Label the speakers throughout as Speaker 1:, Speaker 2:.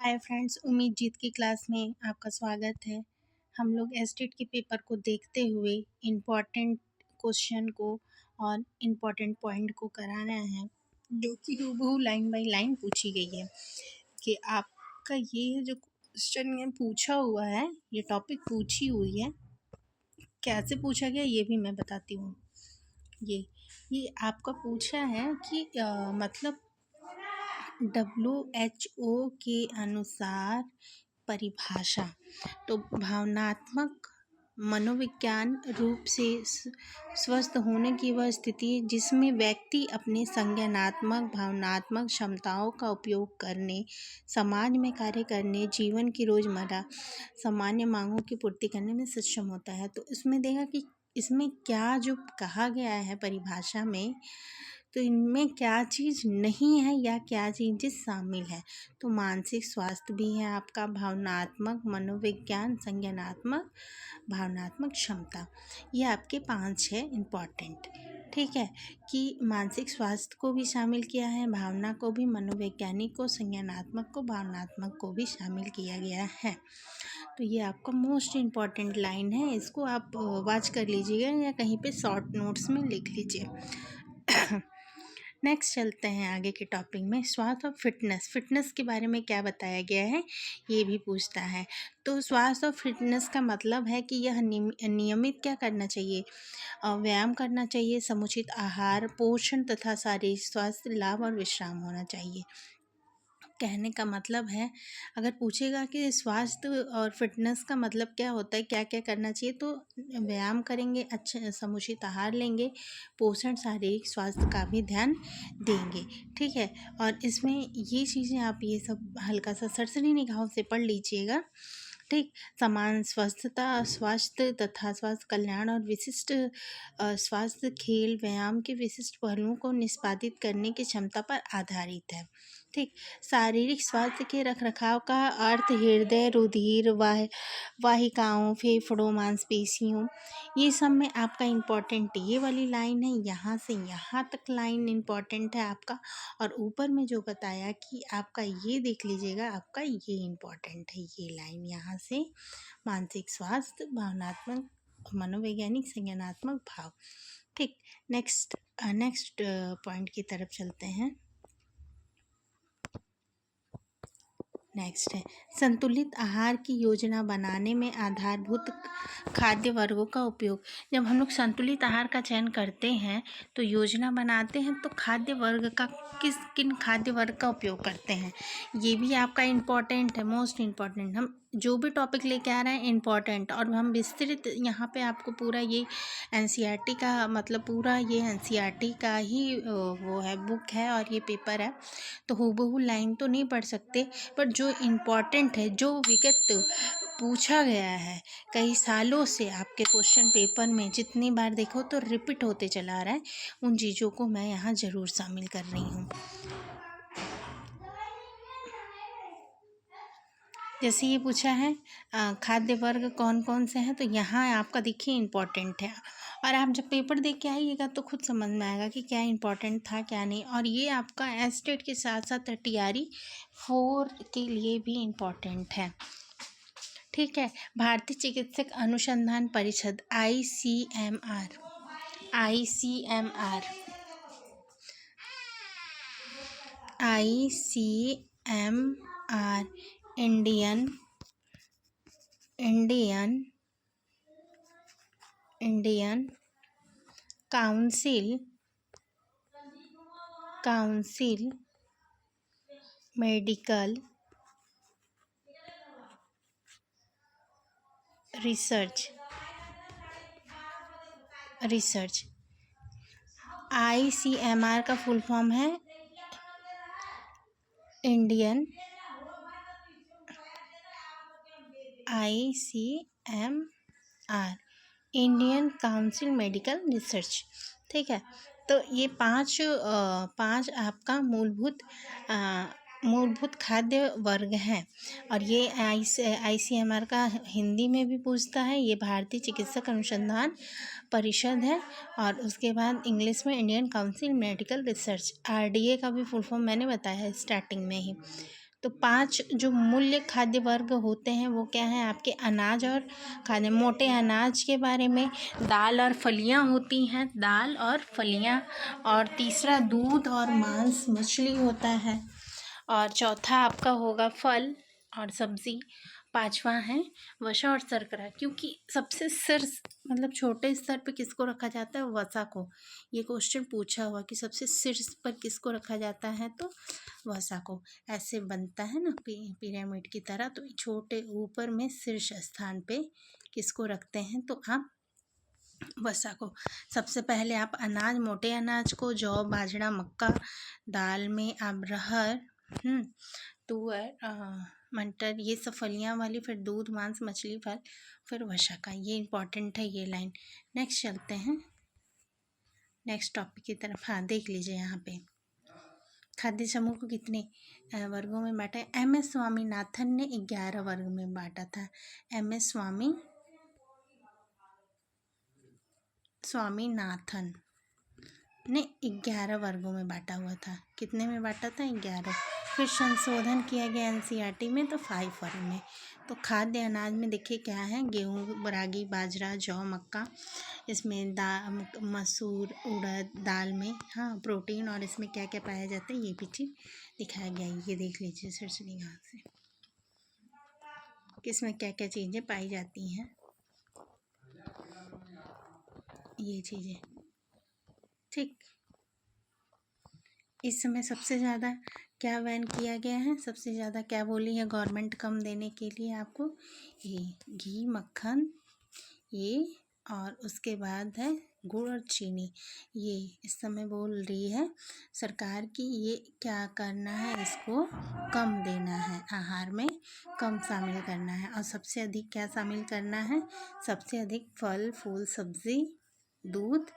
Speaker 1: Hi friends, उम्मीद जीत की class में आपका स्वागत है। हम लोग एस्टेट के पेपर को देखते हुए इम्पॉर्टेंट क्वेश्चन को और इम्पॉर्टेंट पॉइंट को करा रहे हैं, जो कि हूबहू लाइन बाय लाइन पूछी गई है कि आपका ये जो क्वेश्चन ये पूछा हुआ है, ये टॉपिक पूछी हुई है, कैसे पूछा गया ये भी मैं बताती हूँ। ये आपका पूछा है कि मतलब WHO के अनुसार परिभाषा, तो भावनात्मक मनोविज्ञान रूप से स्वस्थ होने की वह स्थिति है जिसमें व्यक्ति अपने संज्ञानात्मक भावनात्मक क्षमताओं का उपयोग करने, समाज में कार्य करने, जीवन की रोज़मर्रा सामान्य मांगों की पूर्ति करने में सक्षम होता है। तो इसमें देखा कि इसमें क्या जो कहा गया है परिभाषा में, तो इनमें क्या चीज़ नहीं है या क्या चीज़ें शामिल है। तो मानसिक स्वास्थ्य भी है आपका, भावनात्मक मनोविज्ञान, संज्ञानात्मक भावनात्मक क्षमता, ये आपके 5 है इम्पॉर्टेंट। ठीक है कि मानसिक स्वास्थ्य को भी शामिल किया है, भावना को भी, मनोवैज्ञानिक को, संज्ञानात्मक को, भावनात्मक को भी शामिल किया गया है। तो ये आपका मोस्ट इम्पॉर्टेंट लाइन है, इसको आप वाच कर लीजिएगा या कहीं पे शॉर्ट नोट्स में लिख लीजिए। नेक्स्ट चलते हैं आगे के टॉपिक में, स्वास्थ्य और फिटनेस के बारे में क्या बताया गया है ये भी पूछता है। तो स्वास्थ्य और फिटनेस का मतलब है कि यह नियमित क्या करना चाहिए, व्यायाम करना चाहिए, समुचित आहार, पोषण तथा शारीरिक स्वास्थ्य, लाभ और विश्राम होना चाहिए। कहने का मतलब है, अगर पूछेगा कि स्वास्थ्य और फिटनेस का मतलब क्या होता है, क्या क्या करना चाहिए, तो व्यायाम करेंगे, अच्छे समुचित आहार लेंगे, पोषण, शारीरिक स्वास्थ्य का भी ध्यान देंगे। ठीक है, और इसमें ये चीज़ें आप ये सब हल्का सा सरसरी निगाहों से पढ़ लीजिएगा। ठीक, समान स्वस्थता, स्वास्थ्य तथा स्वास्थ्य कल्याण और विशिष्ट स्वास्थ्य, खेल, व्यायाम के विशिष्ट पहलुओं को निष्पादित करने की क्षमता पर आधारित है। ठीक, शारीरिक स्वास्थ्य के रखरखाव का अर्थ हृदय, रुधिर, वाहिकाओं, फेफड़ों, मांसपेशियों, ये सब में आपका इम्पॉर्टेंट ये वाली लाइन है, यहाँ से यहाँ तक लाइन इम्पॉर्टेंट है आपका। और ऊपर में जो बताया कि आपका ये देख लीजिएगा, आपका ये इम्पॉर्टेंट है, ये लाइन यहाँ से मानसिक स्वास्थ्य, भावनात्मक, मनोवैज्ञानिक, संज्ञानात्मक भाव। ठीक, नेक्स्ट पॉइंट की तरफ चलते हैं। नेक्स्ट है संतुलित आहार की योजना बनाने में आधारभूत खाद्य वर्गों का उपयोग। जब हम लोग संतुलित आहार का चयन करते हैं तो योजना बनाते हैं, तो खाद्य वर्ग का किन खाद्य वर्ग का उपयोग करते हैं, ये भी आपका इम्पॉर्टेंट है, मोस्ट इम्पॉर्टेंट। हम जो भी टॉपिक लेके आ रहे हैं इम्पॉर्टेंट, और हम विस्तृत यहाँ पे आपको पूरा ये NCERT का मतलब पूरा ये NCERT का ही वो है, बुक है और ये पेपर है, तो हूबहू लाइन तो नहीं पढ़ सकते, पर जो इम्पॉर्टेंट है, जो विगत पूछा गया है कई सालों से आपके क्वेश्चन पेपर में, जितनी बार देखो तो रिपीट होते चला आ रहा है, उन चीज़ों को मैं यहाँ ज़रूर शामिल कर रही हूँ। जैसे ये पूछा है खाद्य वर्ग कौन कौन से हैं, तो यहाँ आपका देखिए इम्पॉर्टेंट है, और आप जब पेपर देख के आइएगा तो खुद समझ में आएगा कि क्या इम्पॉर्टेंट था क्या नहीं। और ये आपका एस्टेट के साथ साथ TRE 4 के लिए भी इम्पॉर्टेंट है। ठीक है, भारतीय चिकित्सक अनुसंधान परिषद ICMR Indian council medical research ICMR का फुल फॉर्म है इंडियन काउंसिल मेडिकल रिसर्च। ठीक है, तो ये पांच आपका मूलभूत खाद्य वर्ग हैं, और ये ICMR का हिंदी में भी पूछता है, ये भारतीय चिकित्सक अनुसंधान परिषद है, और उसके बाद इंग्लिश में Indian council medical research, RDA का भी फुल फॉर्म मैंने बताया है स्टार्टिंग में ही। तो 5 जो मूल्य खाद्य वर्ग होते हैं वो क्या हैं आपके अनाज और खाद्य। मोटे अनाज के बारे में दाल और फलियां होती हैं, दाल और फलियां। और तीसरा दूध और मांस मछली होता है। और चौथा आपका होगा फल और सब्जी। पांचवा है वसा और शर्करा, क्योंकि सबसे शीर्ष मतलब छोटे स्तर पे किसको रखा जाता है, वसा को। ये क्वेश्चन पूछा हुआ कि सबसे शीर्ष पर किसको रखा जाता है, तो वसा को। ऐसे बनता है ना पिरामिड की तरह, तो छोटे ऊपर में शीर्ष स्थान पे किसको रखते हैं, तो आप वसा को। सबसे पहले आप अनाज, मोटे अनाज को जौ, बाजरा, मक्का, दाल में आप रहर, तुअर, मटर, ये सब फलियां वाली, फिर दूध, मांस, मछली, फल, फिर वसा का। ये इंपॉर्टेंट है ये लाइन। नेक्स्ट चलते हैं नेक्स्ट टॉपिक की तरफ। हाँ, देख लीजिए यहाँ पे खाद्य समूह को कितने वर्गों में बांटा है। एम.एस. स्वामीनाथन ने 11 वर्ग में बांटा था। एम.एस. स्वामीनाथन ने 11 वर्गों में बांटा हुआ था। कितने में बांटा था, 11। फिर संशोधन किया गया एनसीईआरटी में, तो 5 वर्ग में। तो खाद्य अनाज में देखिए क्या है, गेहूँ, रागी, बाजरा, जौ, मक्का। इसमें मसूर, उड़द दाल में हाँ प्रोटीन, और इसमें क्या क्या पाया जाता है ये भी चीज़ दिखाया गया है। ये देख लीजिए सरसरी घास से किसमें क्या क्या चीज़ें पाई जाती हैं, ये चीज़ें। ठीक, इस समय सबसे ज़्यादा क्या बैन किया गया है, सबसे ज़्यादा क्या बोली है गवर्नमेंट कम देने के लिए आपको, ये घी, मक्खन, ये, और उसके बाद है गुड़ और चीनी। ये इस समय बोल रही है सरकार की ये क्या करना है, इसको कम देना है, आहार में कम शामिल करना है। और सबसे अधिक क्या शामिल करना है, सबसे अधिक फल, फूल, सब्जी, दूध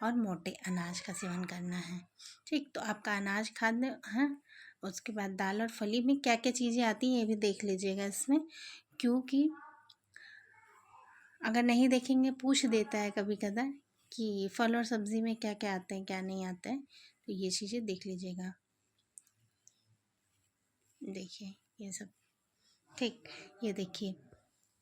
Speaker 1: और मोटे अनाज का सेवन करना है। ठीक, तो आपका अनाज खाद्य है। उसके बाद दाल और फली में क्या क्या चीज़ें आती हैं ये भी देख लीजिएगा इसमें, क्योंकि अगर नहीं देखेंगे पूछ देता है कभी कदार कि फल और सब्ज़ी में क्या क्या आते हैं क्या नहीं आते हैं, तो ये चीज़ें देख लीजिएगा। देखिए ये सब। ठीक, ये देखिए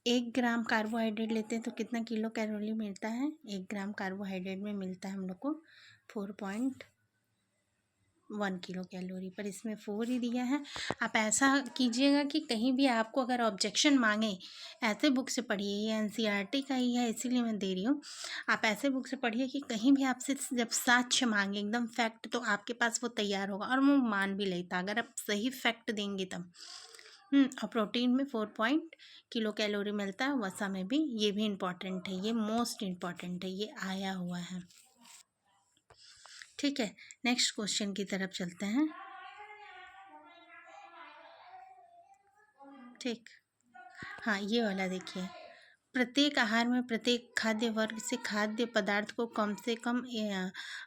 Speaker 1: 1 ग्राम कार्बोहाइड्रेट लेते हैं तो कितना किलो कैलोरी मिलता है, 1 ग्राम कार्बोहाइड्रेट में मिलता है हम लोग को 4.1 किलो कैलोरी, पर इसमें 4 ही दिया है। आप ऐसा कीजिएगा कि कहीं भी आपको अगर ऑब्जेक्शन मांगे, ऐसे बुक से पढ़िए, ये एनसीईआरटी का ही है इसीलिए मैं दे रही हूँ। आप ऐसे बुक से पढ़िए कि कहीं भी आपसे जब साक्ष्य मांगे एकदम फैक्ट, तो आपके पास वो तैयार होगा और वो मान भी लेता अगर आप सही फैक्ट देंगे तब। और प्रोटीन में 4 किलो कैलोरी मिलता है, वसा में भी। ये भी इम्पॉर्टेंट है, ये मोस्ट इम्पॉर्टेंट है, ये आया हुआ है। ठीक है, नेक्स्ट क्वेश्चन की तरफ चलते हैं। ठीक, हाँ ये वाला देखिए, प्रत्येक आहार में प्रत्येक खाद्य वर्ग से खाद्य पदार्थ को कम से कम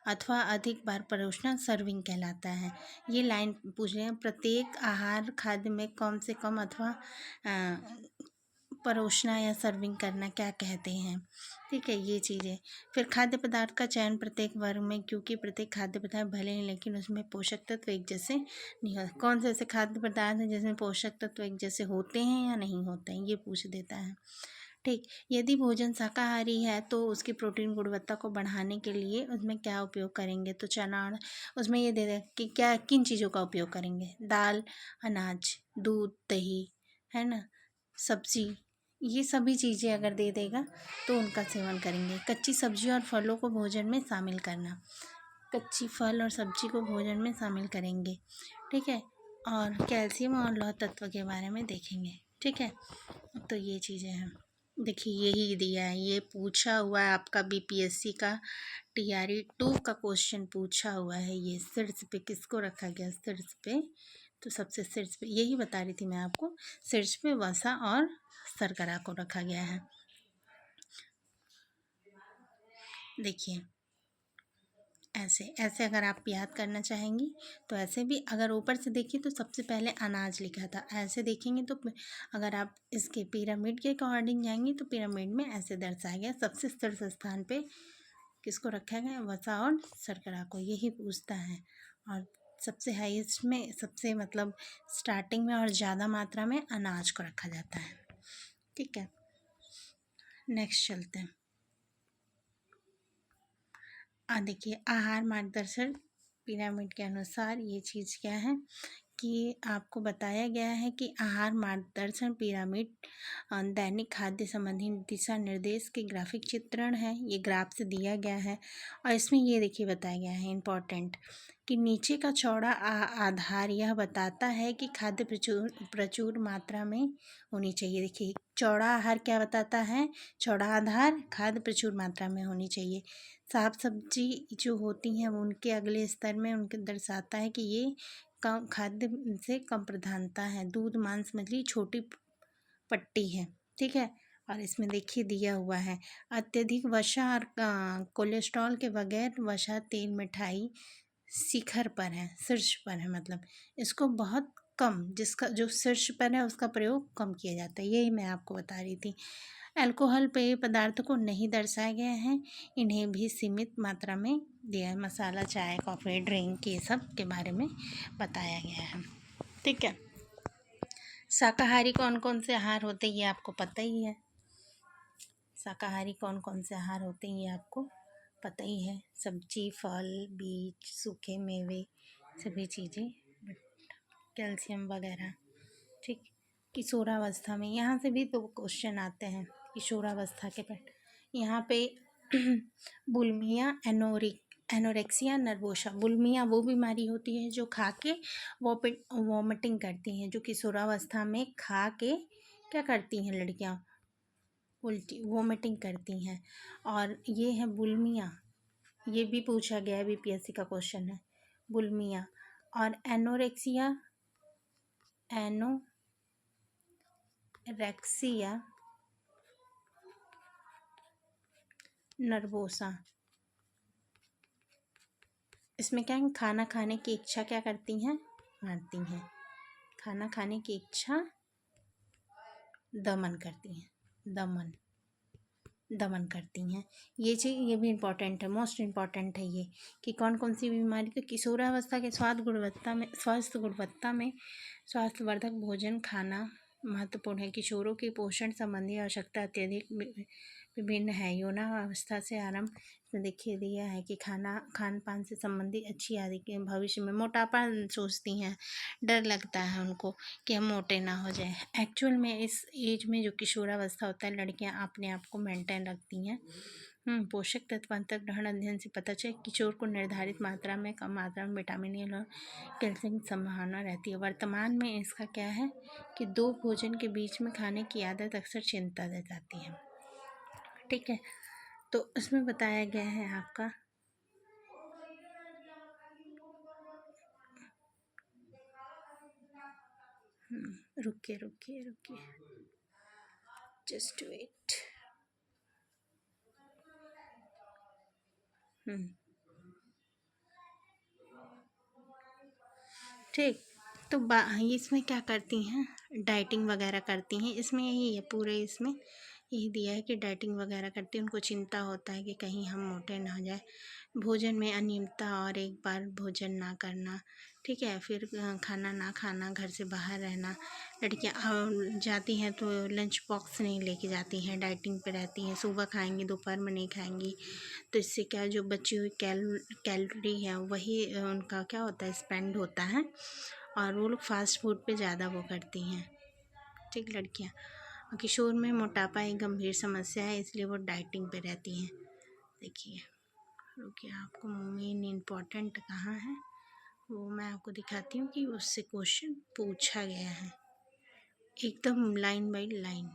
Speaker 1: अथवा अधिक बार परोसना सर्विंग कहलाता है। ये लाइन पूछ रहे हैं, प्रत्येक आहार खाद्य में कम से कम अथवा परोसना या सर्विंग करना क्या कहते हैं। ठीक है, ये चीज़ें। फिर खाद्य पदार्थ का चयन प्रत्येक वर्ग में, क्योंकि प्रत्येक खाद्य पदार्थ भले ही लेकिन उसमें पोषक तत्व एक जैसे नहीं होते। कौन से ऐसे खाद्य पदार्थ हैं जिसमें पोषक तत्व एक जैसे होते हैं या नहीं होते हैं, ये पूछ देता है। ठीक, यदि भोजन शाकाहारी है तो उसकी प्रोटीन गुणवत्ता को बढ़ाने के लिए उसमें क्या उपयोग करेंगे, तो चना, उसमें ये दे दे कि क्या किन चीज़ों का उपयोग करेंगे, दाल, अनाज, दूध, दही, है ना, सब्जी, ये सभी चीज़ें अगर दे देगा तो उनका सेवन करेंगे। कच्ची सब्जी और फलों को भोजन में शामिल करना, कच्ची फल और सब्जी को भोजन में शामिल करेंगे। ठीक है, और कैल्शियम और लौह तत्व के बारे में देखेंगे। ठीक है, तो ये चीज़ें हैं। देखिए यही दिया है, ये पूछा हुआ है आपका बीपीएससी का टीआरई 2 का क्वेश्चन पूछा हुआ है। ये शीर्ष पे किसको रखा गया, शीर्ष पे, तो सबसे शीर्ष पे यही बता रही थी मैं आपको, शीर्ष पे वसा और शर्करा को रखा गया है। देखिए ऐसे ऐसे अगर आप याद करना चाहेंगी तो ऐसे भी, अगर ऊपर से देखिए तो सबसे पहले अनाज लिखा था, ऐसे देखेंगे तो अगर आप इसके पिरामिड के अकॉर्डिंग जाएंगे तो पिरामिड में ऐसे दर्शाया गया, सबसे शीर्ष स्थान पे किसको रखा गया, वसा और शर्करा को, यही पूछता है। और सबसे हाईएस्ट में, सबसे मतलब स्टार्टिंग में और ज़्यादा मात्रा में अनाज को रखा जाता है। ठीक है, नेक्स्ट चलते हैं। देखिए, आहार मार्गदर्शन पिरामिड के अनुसार ये चीज़ क्या है कि आपको बताया गया है कि आहार मार्गदर्शन पिरामिड दैनिक खाद्य संबंधी दिशा निर्देश के ग्राफिक चित्रण है। ये ग्राफ से दिया गया है और इसमें ये देखिए बताया गया है इम्पोर्टेंट कि नीचे का चौड़ा आधार यह बताता है कि खाद्य प्रचुर मात्रा में होनी चाहिए। देखिए, चौड़ा आहार क्या बताता है? चौड़ा आधार खाद्य प्रचुर मात्रा में होनी चाहिए। साग सब्जी जो होती हैं उनके अगले स्तर में उनके दर्शाता है कि ये कम खाद्य से कम प्रधानता है। दूध, मांस, मछली छोटी पट्टी है। ठीक है, और इसमें देखिए दिया हुआ है अत्यधिक वसा और कोलेस्ट्रॉल के बगैर वसा तेल मिठाई शिखर पर है, शीर्ष पर है। मतलब इसको बहुत कम, जिसका जो शीर्ष पर है उसका प्रयोग कम किया जाता है। यही मैं आपको बता रही थी। अल्कोहल पेय पदार्थों को नहीं दर्शाया गया है, इन्हें भी सीमित मात्रा में दिया है। मसाला, चाय, कॉफ़ी, ड्रिंक ये सब के बारे में बताया गया है। ठीक है, शाकाहारी कौन कौन से आहार होते हैं ये आपको पता ही है। शाकाहारी कौन कौन से आहार होते हैं ये आपको पता ही है। सब्जी, फल, बीज, सूखे मेवे, सभी चीज़ें, कैल्शियम वगैरह। ठीक, किशोरावस्था में यहाँ से भी तो क्वेश्चन आते हैं। किशोरावस्था के पर यहाँ पे बुलिमिया, एनोरेक्सिया नर्वोसा। बुलिमिया वो बीमारी होती है जो खा के वॉमिटिंग करती हैं, जो किशोरावस्था में खा के क्या करती हैं लड़कियाँ? उल्टी वॉमिटिंग करती हैं। और ये है बुलिमिया, ये भी पूछा गया है, बीपीएससी का क्वेश्चन है बुलिमिया। और एनोरेक्सिया नर्वोसा, इसमें क्या है, खाना खाने की इच्छा क्या करती हैं? मारती हैं। खाना खाने की इच्छा दमन करती हैं, दमन करती हैं। ये चीज़, ये भी इम्पॉर्टेंट है, मोस्ट इम्पॉर्टेंट है ये कि कौन कौन सी बीमारी। तो किशोरावस्था के स्वास्थ्य गुणवत्ता में स्वास्थ्यवर्धक भोजन खाना महत्वपूर्ण है। किशोरों की पोषण संबंधी आवश्यकता अत्यधिक विभिन्न है। यौनावस्था से आरंभ में देखिए दिया है कि खान पान से संबंधित अच्छी आदत के भविष्य में मोटापा सोचती हैं, डर लगता है उनको कि हम मोटे ना हो जाए। एक्चुअल में इस एज में जो किशोरावस्था होता है लड़कियां अपने आप को मेंटेन रखती हैं। पोषक तत्व अंतर्ग्रहण अध्ययन से पता चले किशोर को निर्धारित मात्रा में, कम मात्रा में विटामिन ए और कैल्शियम की संभावना रहती है। वर्तमान में इसका क्या है कि 2 भोजन के बीच में खाने की आदत अक्सर चिंता दे जाती है। ठीक है, तो इसमें बताया गया है आपका रुकिए जस्ट वेट। ठीक, तो इसमें क्या करती हैं? डाइटिंग वगैरह करती हैं। इसमें यही है, पूरे इसमें यही दिया है कि डाइटिंग वगैरह करती हैं। उनको चिंता होता है कि कहीं हम मोटे ना हो जाए। भोजन में अनियमितता और एक बार भोजन ना करना। ठीक है, फिर खाना ना खाना, घर से बाहर रहना। लड़कियाँ जाती हैं तो लंच बॉक्स नहीं लेके जाती हैं, डाइटिंग पे रहती हैं। सुबह खाएंगी, दोपहर में नहीं खाएंगी। तो इससे क्या, जो बची हुई कैलोरी है वही उनका क्या होता है, स्पेंड होता है। और वो लोग फास्ट फूड पे ज़्यादा वो करती हैं। ठीक, लड़कियाँ। किशोर में मोटापा एक गंभीर समस्या है, इसलिए वो डाइटिंग पे रहती हैं। देखिए, रुकिए, आपको मेन इम्पॉर्टेंट कहाँ है वो मैं आपको दिखाती हूँ कि उससे क्वेश्चन पूछा गया है एकदम लाइन बाय लाइन।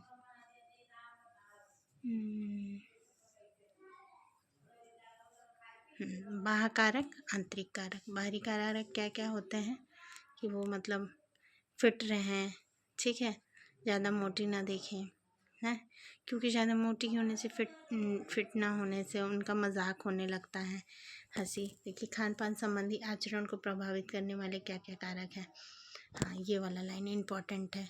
Speaker 1: बाह्य कारक, आंतरिक कारक। बाहरी कारक क्या क्या होते हैं कि वो मतलब फिट रहें। ठीक है, ज़्यादा मोटी ना दिखें, है, क्योंकि ज़्यादा मोटी होने से फिट ना होने से उनका मजाक होने लगता है, हंसी। देखिए, खान पान संबंधी आचरण को प्रभावित करने वाले क्या क्या कारक हैं। हाँ, ये वाला लाइन इम्पॉर्टेंट है।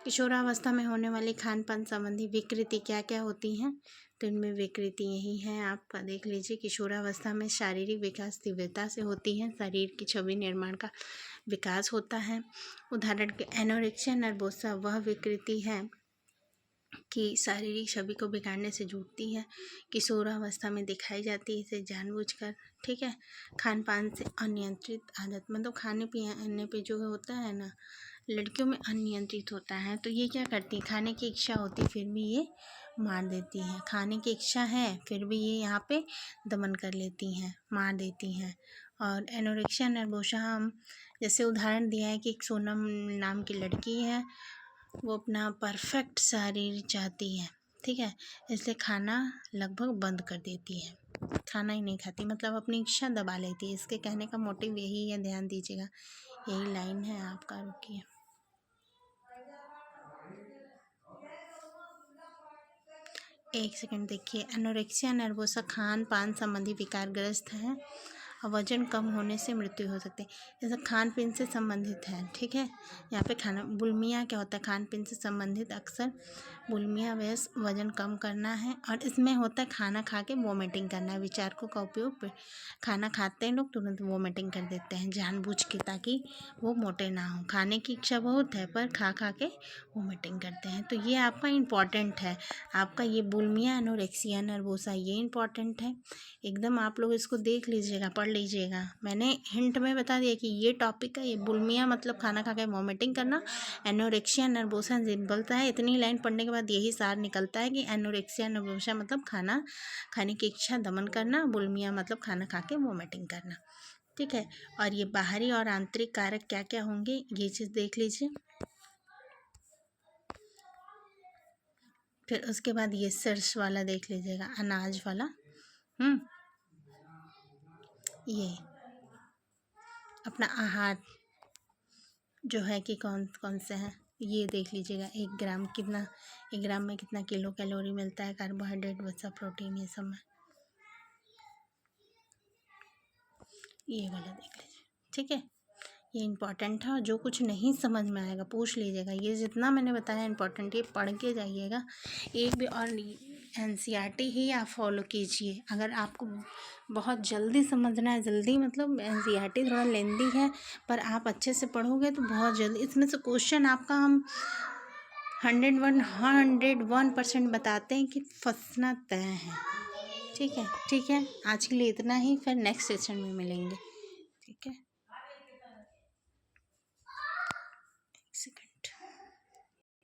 Speaker 1: किशोरावस्था में होने वाली खान पान संबंधी विकृति क्या क्या होती हैं? तो इनमें विकृति यही है, आपका देख लीजिए। किशोरावस्था में शारीरिक विकास तीव्रता से होती है, शरीर की छवि निर्माण का विकास होता है। उदाहरण के एनोरेक्सिया नर्वोसा वह विकृति है कि शारीरिक छवि को बिगाड़ने से जुड़ती है, किशोरावस्था में दिखाई जाती है इसे जानबूझकर, ठीक है। खान पान से अनियंत्रित आदत, मतलब खाने पीने पे जो होता है ना, लड़कियों में अनियंत्रित होता है, तो ये क्या करती है, खाने की इच्छा होती फिर भी ये मार देती हैं। खाने की इच्छा है फिर भी ये यहाँ पे दमन कर लेती हैं, मार देती हैं। और एनोरेक्सिया नर्वोसा हम जैसे उदाहरण दिया है कि एक सोनम नाम की लड़की है, वो अपना परफेक्ट शरीर चाहती है, ठीक है, इसलिए खाना लगभग बंद कर देती है, खाना ही नहीं खाती, मतलब अपनी इच्छा दबा लेती है। इसके कहने का मोटिव यही है, ध्यान दीजिएगा, यही लाइन है आपका। रुकिए, एक सेकंड देखिए। एनोरेक्सिया नर्वोसा खान पान संबंधी विकारग्रस्त है और वजन कम होने से मृत्यु हो सकती है। जैसे खान पीन से संबंधित है, ठीक है। यहाँ पे खाना बुलिमिया क्या होता है, खान पीन से संबंधित अक्सर बुलिमिया वजन कम करना है, और इसमें होता है खाना खा के वोमिटिंग करना है। विचारकों का उपयोग खाना खाते हैं लोग तुरंत वोमिटिंग कर देते हैं जानबूझ के, ताकि वो मोटे ना हो। खाने की इच्छा बहुत है पर खा खा के वोमिटिंग करते हैं। तो ये आपका इम्पॉर्टेंट है, आपका ये बुलिमिया एनोरेक्सिया नर्वोसा, ये इम्पॉर्टेंट है एकदम। आप लोग इसको देख लीजिएगा, पढ़ लीजिएगा। मैंने हिंट में बता दिया कि ये टॉपिक है। ये बुलिमिया मतलब खाना खा के वोमिटिंग करना, एनोरेक्सिया नर्वोसा सिंपल है। इतनी लाइन पढ़ने के बाद यही सार निकलता है कि एनोरेक्सिया नर्वोसा मतलब खाना खाने की इच्छा दमन करना, बुलिमिया मतलब खाना खा के वोमिटिंग करना, ठीक है। और ये बाहरी और आंतरिक कारक क्या क्या होंगे ये चीज़ देख लीजिए। फिर उसके बाद ये सर्स वाला देख लीजिएगा, अनाज वाला। ये अपना आहार जो है कि कौन कौन से हैं ये देख लीजिएगा। 1 ग्राम कितना, 1 ग्राम में कितना किलो कैलोरी मिलता है, कार्बोहाइड्रेट वसा प्रोटीन, ये सब में ये वाला देख लीजिए, ठीक है। ये इम्पॉर्टेंट है, और जो कुछ नहीं समझ में आएगा पूछ लीजिएगा। ये जितना मैंने बताया इम्पॉर्टेंट, ये पढ़ के जाइएगा एक भी। और एनसीईआरटी ही आप फॉलो कीजिए। अगर आपको बहुत जल्दी समझना है, जल्दी मतलब एनसीईआरटी थोड़ा लेंदी है, पर आप अच्छे से पढ़ोगे तो बहुत जल्दी इसमें से क्वेश्चन आपका हम 101% बताते हैं कि फंसना तय है, ठीक है। ठीक है, आज के लिए इतना ही, फिर नेक्स्ट सेशन में मिलेंगे, ठीक है।